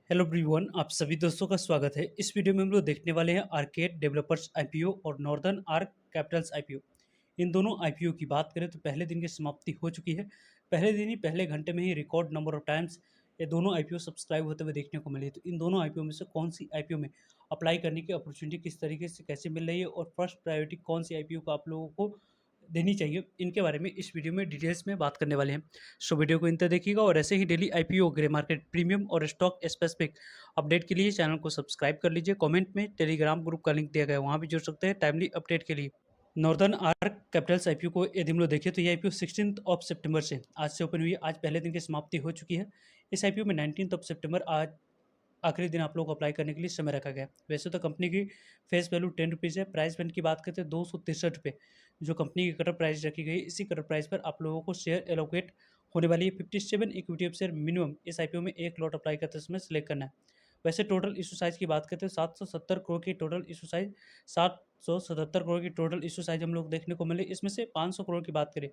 Hello everyone, आप सभी दोस्तों का स्वागत है। इस वीडियो में हम लोग देखने वाले हैं आर्केड डेवलपर्स आईपीओ और नॉर्दर्न आर्क कैपिटल्स आईपीओ। इन दोनों आईपीओ की बात करें तो पहले दिन की समाप्ति हो चुकी है। पहले दिन ही पहले घंटे में ही रिकॉर्ड नंबर ऑफ टाइम्स ये दोनों आईपीओ सब्सक्राइब होते हुए देखने को मिले। तो इन दोनों आईपीओ में से कौन सी आईपीओ में अप्लाई करने की अपॉर्चुनिटी किस तरीके से कैसे मिल रही है और फर्स्ट प्रायोरिटी कौन सी आईपीओ को आप लोगों को देनी चाहिए, इनके बारे में इस वीडियो में डिटेल्स में बात करने वाले हैं। सो वीडियो को इंत देखिएगा और ऐसे ही daily IPO, grey market premium और स्टॉक स्पेसिफिक अपडेट के लिए चैनल को सब्सक्राइब कर लीजिए। कमेंट में टेलीग्राम ग्रुप का लिंक दिया गया है, वहाँ भी जुड़ सकते हैं टाइमली अपडेट के लिए। नॉर्दर्न आर्क कैपिटल्स आईपीओ को यदि हम लोग देखें तो ये आईपीओ 16 ऑफ सितंबर से आज से ओपन हुई है। आज पहले दिन की समाप्ति हो चुकी है। इस आईपीओ में 19 ऑफ सितंबर आज आखिरी दिन आप लोग को अप्लाई करने के लिए समय रखा गया है। वैसे तो कंपनी की फेस वैल्यू 10 रुपीज़ है। प्राइस बैंड की बात करते हैं 263 रुपये जो कंपनी की कटर प्राइस रखी गई है। इसी कटर प्राइस पर आप लोगों को शेयर एलोकेट होने वाली है। 57 इक्विटी ऑफ शेयर मिनिमम इस आईपीओ में एक लॉट अप्लाई करते समय सिलेक्ट करना है। वैसे टोटल इशू साइज की बात करते हैं 770 करोड़ की टोटल इशू साइज, 777 करोड़ की टोटल इशू साइज हम लोग देखने को मिले। इसमें से 500 करोड़ की बात करें,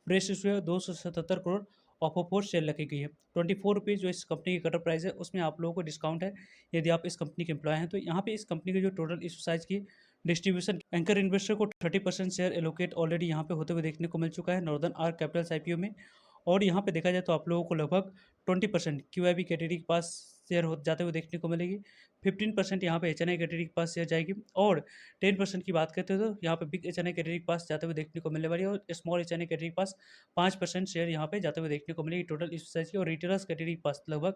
फ्रेश इशू है 277 करोड़ ऑफर फॉर सेल रखी गई है। 24 रुपीज़ जो इस कंपनी की कटर प्राइस है उसमें आप लोगों को डिस्काउंट है यदि आप इस कंपनी के एम्प्लॉय हैं। तो यहाँ पे इस कंपनी के जो टोटल इशू साइज की डिस्ट्रीब्यूशन एंकर इन्वेस्टर को 30% शेयर एलोकेट ऑलरेडी यहाँ पे होते हुए देखने को मिल चुका है नॉर्दर्न आर्क कैपिटल्स आईपीओ में। और यहाँ पे देखा जाए तो आप लोगों को लगभग 20% क्यूआईबी कैटेगरी के पास शेयर हो जाते हुए देखने को मिलेगी। 15% यहाँ पे एचएनआई कैटेगरी के पास शेयर जाएगी और 10% की बात करते हैं तो यहाँ पे बिग एचएनआई कैटेगरी के पास जाते हुए देखने को मिलने वाली है और स्मॉल एचएनआई कैटेगरी के पास 5% शेयर यहाँ पे जाते हुए देखने को मिलेगी टोटल इस साइज की। और रिटेलर्स कैटेगरी के पास लगभग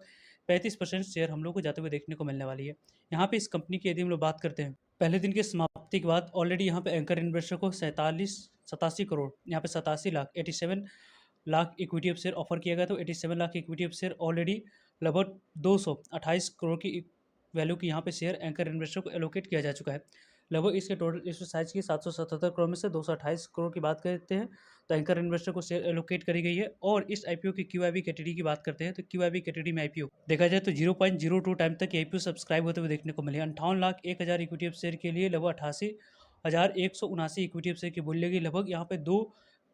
35% शेयर हम लोग को जाते हुए देखने को मिलने वाली है। यहाँ पे इस कंपनी की यदि हम लोग बात करते हैं पहले दिन की समाप्ति के बाद ऑलरेडी यहाँ पे एंकर इन्वेस्टर को 87 करोड़ यहाँ पे 87 lakh 87 lakh equity of share offer किया गया। तो 87 lakh equity of share already लगभग 228 करोड़ की वैल्यू की यहाँ पे शेयर एंकर इन्वेस्टर को एलोकेट किया जा चुका है। लगभग इसके टोटल इशू साइज की 777 करोड़ में से 228 करोड़ की बात करते हैं तो एंकर इन्वेस्टर को शेयर एलोकेट करी गई है। और इस आईपीओ की क्यूआईबी कैटेगरी की बात करते हैं तो क्यूआईबी कैटेगरी में आईपीओ देखा जाए तो 0.02 टाइम तक आईपीओ सब्सक्राइब होते हुए देखने को मिले। 58 लाख 1 हज़ार इक्विटी ऑफ शेयर के लिए लगभग 88,179 इक्विटी ऑफ शेयर की बोली लगी। लगभग यहाँ पे 2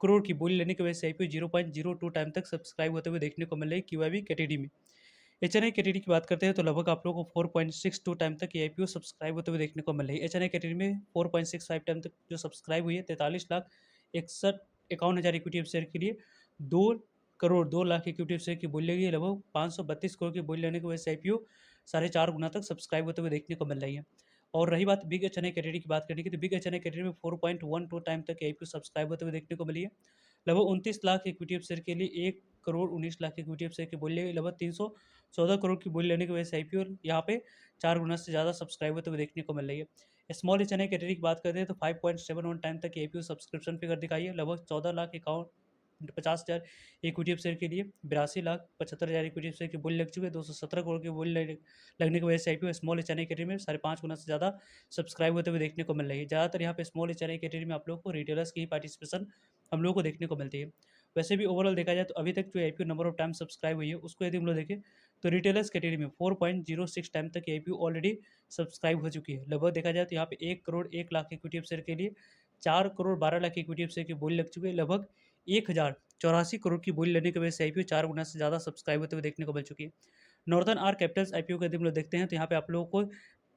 करोड़ की बोली लेने की वजह से आईपीओ 0.02 टाइम तक सब्सक्राइब होते हुए देखने को मिल रही क्यूआईबी कैटेगरी में। एचएनआई कैटेगरी की बात करते हैं तो लगभग आप लोगों को 4.62 टाइम तक ये आईपीओ सब्सक्राइब होते हुए देखने को मिल रही है। एचएनआई कैटेगरी में 4.65 टाइम तक जो सब्सक्राइब हुई है 43 लाख 61 51 हज़ार इक्विटी ऑफ शेयर के लिए 2 crore 2 lakh equity of share की बोली लगी। लगभग 532 करोड़ की बोली लेने की वजह से आईपीओ 4.5 गुना तक सब्सक्राइब होते हुए देखने को मिल रही है। और रही बात बिग एचएनआई कैटेगरी की बात करने की तो बिग एचएनआई कैटेगरी में 4.12 टाइम तक आईपीओ सब्सक्राइब होते हुए देखने को मिली है। लगभग 29 लाख इक्विटी ऑफ शेयर के लिए 1 crore 19 lakh equity of share की बोली लगभग 314 करोड़ की बोली लेने की वजह से आईपीओ यहाँ पे 4 गुना से ज़्यादा सब्सक्राइब होते हुए देखने को मिल रही है। स्मॉल एचएनआई कैटेगरी की बात करते हैं तो 5.71 टाइम तक आईपीओ सब्सक्रिप्शन फिगर दिखाई है। लगभग 14 लाख 50 हज़ार इक्विटी ऑफ शेयर के लिए 82 लाख 75 हज़ार इक्विटी ऑफ शेयर की बोली लग चुकी है। 217 करोड़ की बोली लगने की वजह से आईपीओ स्मॉल एचएनआई कैटेगरी में 5.5 गुना से ज़्यादा सब्सक्राइब होते हुए देखने को मिल रही है। ज़्यादातर यहाँ पे स्मॉल एचएनआई कैटेगरी में आप लोग को रिटेलर्स की पार्टिसिपेशन हम लोगों को देखने को मिलती है। वैसे भी ओवरऑल देखा जाए तो अभी तक जो IPO number of time subscribe हुई है उसको यदि हम लोग देखें तो रिटेलर्स कैटेगरी में 4.06 टाइम तक आईपीओ ऑलरेडी सब्सक्राइब हो चुकी है। लगभग देखा जाए तो यहाँ पे 1 crore 1 lakh equity of share के लिए 4 crore 12 lakh equity of share की बोली लग चुकी है। लगभग 1,084 करोड़ की बोली लेने की वजह से आईपीओ 4 गुना से ज़्यादा सब्सक्राइब होते हुए देखने को मिल चुकी है। नॉर्दर्न आर्क कैपिटल्स आईपीओ को यदि हम लोग देखते हैं तो यहाँ पे आप लोगों को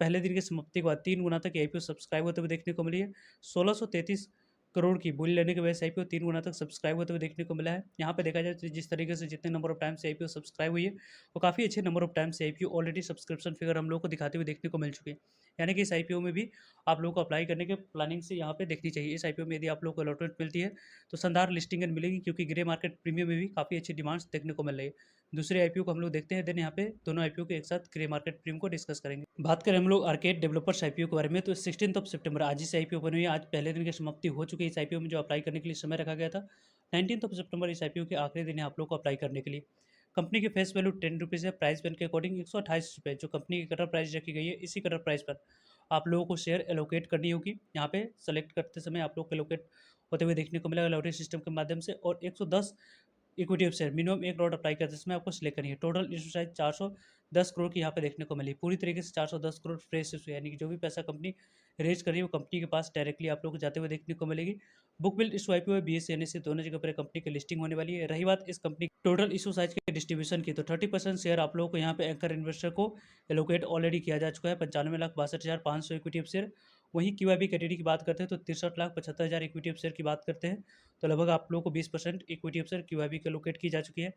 पहले दिन की समाप्ति के बाद 3 गुना तक आईपीओ सब्सक्राइब होते हुए देखने को मिली है। 1633 करोड़ की बोली लेने की वजह से आईपीओ 3 गुना तक सब्सक्राइब होते हुए देखने को मिला है। यहाँ पे देखा जाए तो जिस तरीके से जितने नंबर ऑफ टाइम से आईपीओ सब्सक्राइब हुई है वो काफ़ी अच्छे नंबर ऑफ टाइम से आईपीओ ऑलरेडी सब्सक्रिप्शन फिगर हम लोग को दिखाते हुए देखने को मिल चुके हैं। यानी कि इस आईपीओ में भी आप लोगों को अप्लाई करने के प्लानिंग से यहाँ पे देखनी चाहिए। इस आईपीओ में यदि आप लोग को अलॉटमेंट मिलती है तो शानदार लिस्टिंग मिलेगी क्योंकि ग्रे मार्केट प्रीमियम में भी काफ़ी अच्छी डिमांड्स देखने को मिल रही है। दूसरे आईपीओ को हम लोग देखते हैं, देन यहाँ पे दोनों आईपीओ के एक साथ ग्रे मार्केट प्रीमियम को डिस्कस करेंगे। बात करें हम लोग आर्केड डेवलपर्स आईपीओ के बारे में तो 16 सितंबर आज ही से आईपीओ बनी हुई है। आज पहले दिन की समाप्ति हो चुकी है। इस आईपीओ में जो अप्लाई करने के लिए समय रखा गया था 19 सितंबर इस आईपीओ के आखिरी दिन है आप लोग को अप्लाई करने के लिए। कंपनी की फेस वैल्यू 10 रुपीज़ है। प्राइस बैंड के अकॉर्डिंग 128 रुपये जो कंपनी की कटर प्राइस रखी गई है इसी कटर प्राइस पर आप लोगों को शेयर एलोकेट करनी होगी। यहाँ पे सेलेक्ट करते समय आप लोग को एलोकेट होते हुए देखने को मिलेगा लॉटरी सिस्टम के माध्यम से। और 110 equity of share minimum 1 crore apply करते समय आपको सिलेक्ट करनी है। टोटल इशू साइज़ 410 करोड़ की यहाँ पे देखने को मिली। पूरी तरीके से 410 करोड़ फ्रेश इशू यानी कि जो भी पैसा कंपनी रेज़ कर रही है वो कंपनी के पास डायरेक्टली आप लोगों को जाते हुए देखने को मिलेगी। बुक बिल्ड इशू आईपीओ है, बीएसई, एनएसई दोनों जगह पर कंपनी की लिस्टिंग होने वाली है। रही बात इस कंपनी टोटल इशू साइज़ के डिस्ट्रीब्यूशन की, तो 30% शेयर आप लोगों को यहाँ पे एंकर इन्वेस्टर को एलोकेट ऑलरेडी किया जा चुका है, 95,62,500 इक्विटी ऑफ शेयर। वहीं क्यूआईबी कैटेगरी की बात करते हैं तो 63,75,000 इक्विटी ऑफ शेयर की बात करते हैं, तो लगभग आप लोगों को 20% इक्विटी ऑफ शेयर क्यूआईबी को एलोकेट की जा चुकी है।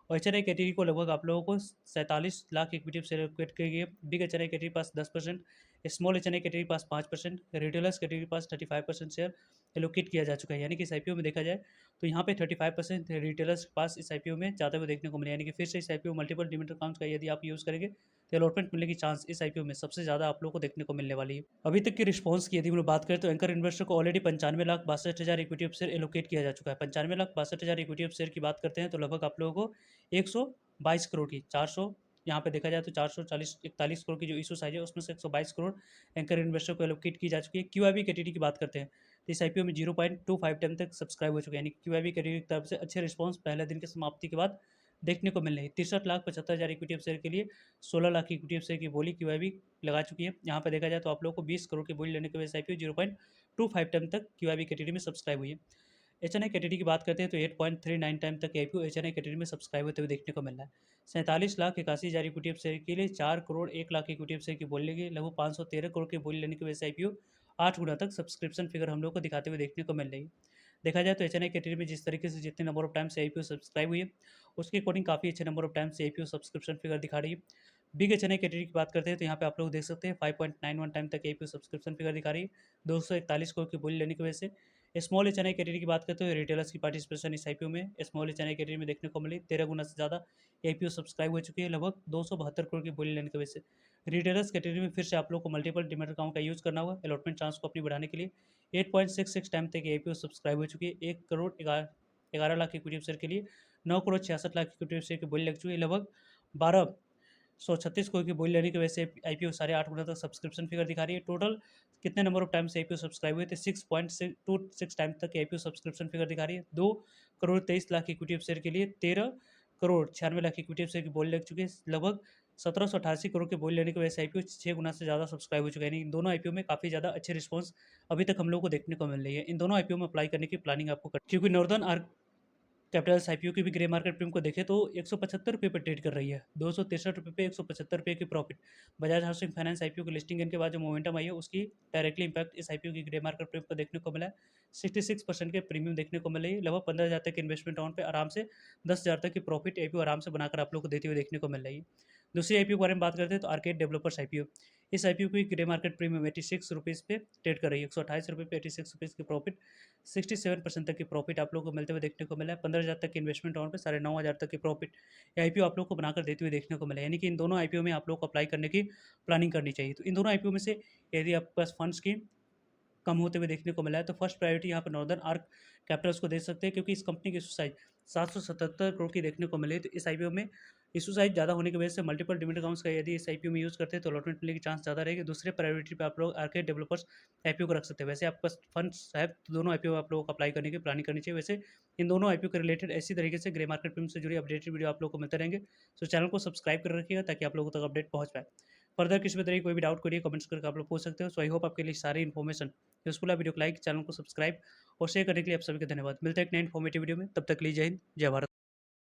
और एचएनआई कैटेगरी को लगभग आप लोगों को 47 lakh equity of share allocate की गई है। बिग एचएनआई कैटेगरी के पास 10%, स्मॉल एचएनआई कैटेगरी के पास 5%, रिटेलर्स कैटेगरी के पास 35% शेयर एलोकेट किया जा चुका है। यानी कि इस आईपीओ में देखा जाए तो यहाँ पे 35% रिटेलर्स के पास इस आईपीओ में जाते हुए देखने को मिले। यानी कि फिर से इस आईपीओ मल्टीपल डिमेट अकाउंट्स का यदि आप यूज़ करेंगे तो अलॉटमेंट मिलने की चांस इस आईपीओ में सबसे ज़्यादा आप लोगों को देखने को मिलने वाली है। अभी तक की रिस्पॉन्स की यदि हम लोग बात करें तो एंकर इन्वेस्टर को already 95,62,000 equity of share allocate किया जा चुका है। 95,62,000 इक्विटी ऑफ शेयर की बात करते हैं तो लगभग आप लोगों को 122 करोड़ की 400 यहाँ पे देखा जाए तो 440-41 करोड़ की जो इशू साइज है उसमें से 122 करोड़ एंकर इन्वेस्टर को एलोकेट की जा चुकी है। क्यूआईबी कैटेगरी की बात करते हैं तो इस आईपीओ में 0.25 टाइम तक सब्सक्राइब हो चुके हैं। यानी कि क्यूआईबी कैटेगरी की तरफ से अच्छे रिस्पॉन्स पहले दिन की समाप्ति के बाद देखने को मिल रही है। 63,75,000 इक्विटी ऑफ शेयर के लिए 16 लाख इक्विटी ऑफ शेयर की बोली क्यूआईबी लगा चुकी है। यहाँ पे देखा जाए तो आप लोगों को 20 करोड़ की बोली लेने की वजह से आईपीओ 0.25 टाइम तक क्यूआईबी कैटेगरी में सब्सक्राइब हुई है। एचएनआई कैटेगरी की बात करते हैं तो 8.39 टाइम तक आईपीओ एचएनआई कैटेगरी में सब्सक्राइब होते हुए देखने को मिल रहा है। 47,81,000 इक्विटी ऑफ शेयर के लिए 4 crore 1 lakh equity of share की बोली लगी, लगभग 513 करोड़ की बोली लेने की वजह से आईपीओ 8 गुना तक सब्सक्रिप्शन फिगर हम लोग को दिखाते हुए देखने को मिल रही है। देखा जाए तो एचएनआई कैटेगरी में जिस तरीके से जितने नंबर ऑफ टाइम से आईपीओ सब्सक्राइब हुई है उसके अकॉर्डिंग काफ़ी अच्छे नंबर ऑफ टाइम से आईपीओ सब्सक्रिप्शन फिगर दिखा रही है। बिग एचएनआई कैटेगरी की बात करते हैं तो यहाँ पे आप लोग देख सकते हैं 5.91 टाइम तक आईपीओ सब्सक्रिप्शन फिगर दिखा रही है 241 करोड़ की बोली लेने की वजह से। स्मॉल एचएनआई कैटेगरी की बात करते हैं रिटेलर्स की पार्टिसिपेशन इस आईपीओ में स्मॉल एचएनआई कैटेगरी में देखने को मिली 13 गुना से ज़्यादा आईपीओ सब्सक्राइब हो चुकी है, लगभग 272 करोड़ की बोली लेने की वजह से। रिटेलर्स कैटेगरी में फिर से आप लोग को मल्टीपल डिमेट अकाउंट का यूज़ करना होगा अलॉटमेंट चांस को अपनी बढ़ाने के लिए। 8.66 टाइम तक आईपीओ सब्सक्राइब हो चुकी है, 1 करोड़ 11 लाख इक्विटी शेयर के लिए 9 करोड़ 66 लाख इक्विटी शेयर की बोली लग चुकी है, लगभग 1236 करोड़ की बोली लेने की वजह से आईपीओ 8.5 गुना तक सब्सक्रिप्शन फिगर दिखा रही है। टोटल कितने नंबर ऑफ टाइम से आईपीओ सब्सक्राइब हुए थे 6.26 टाइम तक आईपीओ सब्सक्रिप्शन फिगर दिखा रही है। 2 करोड़ 23 लाख इक्विटी शेयर के लिए 13 करोड़ 96 लाख इक्विटी शेयर की बोली लग चुकी है, लगभग 1788 करोड़ के बोली लेने की वजह से आईपीओ 6 गुना से ज़्यादा सब्सक्राइब हो चुका है। यानी इन दोनों आईपीओ में काफ़ी ज़्यादा अच्छे रिस्पॉन्स अभी तक हम लोग को देखने को मिल रही है। इन दोनों आईपीओ में अप्लाई करने की प्लानिंग आपको कर, क्योंकि नॉर्दर्न आर्क कैपिटल्स आईपीओ की भी ग्रे मार्केट प्रीमियम को देखें तो 175 रुपये पर ट्रेड कर रही है, 263 रुपये पे 175 रुपये की profit. Bajaj housing finance IPO की लिस्टिंग के बाद जो मोमेंटम आई है उसकी डायरेक्टली इंपैक्ट इस आईपीओ की ग्रे मार्केट प्रीमियम को देखने को मिला है। 66% के प्रीमियम देखने को मिल रही है, लगभग 15,000 तक के इन्वेस्टमेंट अमाउंट पे आराम से 10,000 तक की प्रॉफिट आईपीओ आराम से बनाकर आप लोग को देते हुए देखने को मिल रही है। दूसरी आईपीओ के बारे में बात करते हैं तो आर्केड डेवलपर्स आईपीओ। इस आईपीओ की ग्रे मार्केट प्रीमियम 86 रुपीज़ पे ट्रेड कर रही है, 128 रुपये पे 86 रुपीज़ की प्रॉफिट। 67% तक की प्रॉफिट आप लोगों को मिलते हुए देखने को मिला है। 15,000 तक की इन्वेस्टमेंट अमाउंट पे 9,500 तक की प्रॉफिट ये आईपीओ आप लोग को बनाकर देते हुए देखने को मिला है। यानी कि इन दोनों आईपीओ में आप लोग को अप्लाई करने की प्लानिंग करनी चाहिए। तो इन दोनों आईपीओ में से यदि आपके पास फंड्स की कम होते हुए देखने को मिला है तो फर्स्ट प्रायोरिटी यहाँ पर नॉर्दर्न आर्क कैपिटल्स को दे सकते हैं, क्योंकि इस कंपनी की इशू साइज 777 करोड़ की देखने को मिले। तो इस आईपीओ में इशू साइज ज़्यादा होने की वजह से मल्टीपल डिमेट अकाउंट्स का यदि इस आईपीओ में यूज़ करते हैं तो अलॉटमेंट मिलने की चांस ज़्यादा रहेगी। दूसरे प्रायोरिटी पे आप लोग आर्केड डेवलपर्स आईपीओ को रख सकते हैं। वैसे आपके पास फंड्स है तो दोनों आईपीओ आप लोगों को अप्लाई करने की प्लानिंग करनी चाहिए। वैसे इन दोनों आईपीओ के रिलेटेड ऐसी तरीके से ग्रे मार्केट प्रीमियम से जुड़ी अपडेटेड वीडियो आप लोग को मिलते रहेंगे। तो चैनल को सब्सक्राइब कर रखिएगा ताकि आप लोगों तक अपडेट पहुँच पाए। फर्दर किसी भी तरह की कोई भी डाउट करिए कमेंट्स करके आप लोग पूछ सकते हो। सो आई होप आपके लिए सारी इन्फॉर्मेशन यूजफुल है। वीडियो को लाइक, चैनल को सब्सक्राइब और शेयर करने के लिए आप सभी का धन्यवाद। मिलते हैं एक नए इन्फॉर्मेटिव वीडियो में, तब तक के लिए जय हिंद, जय भारत।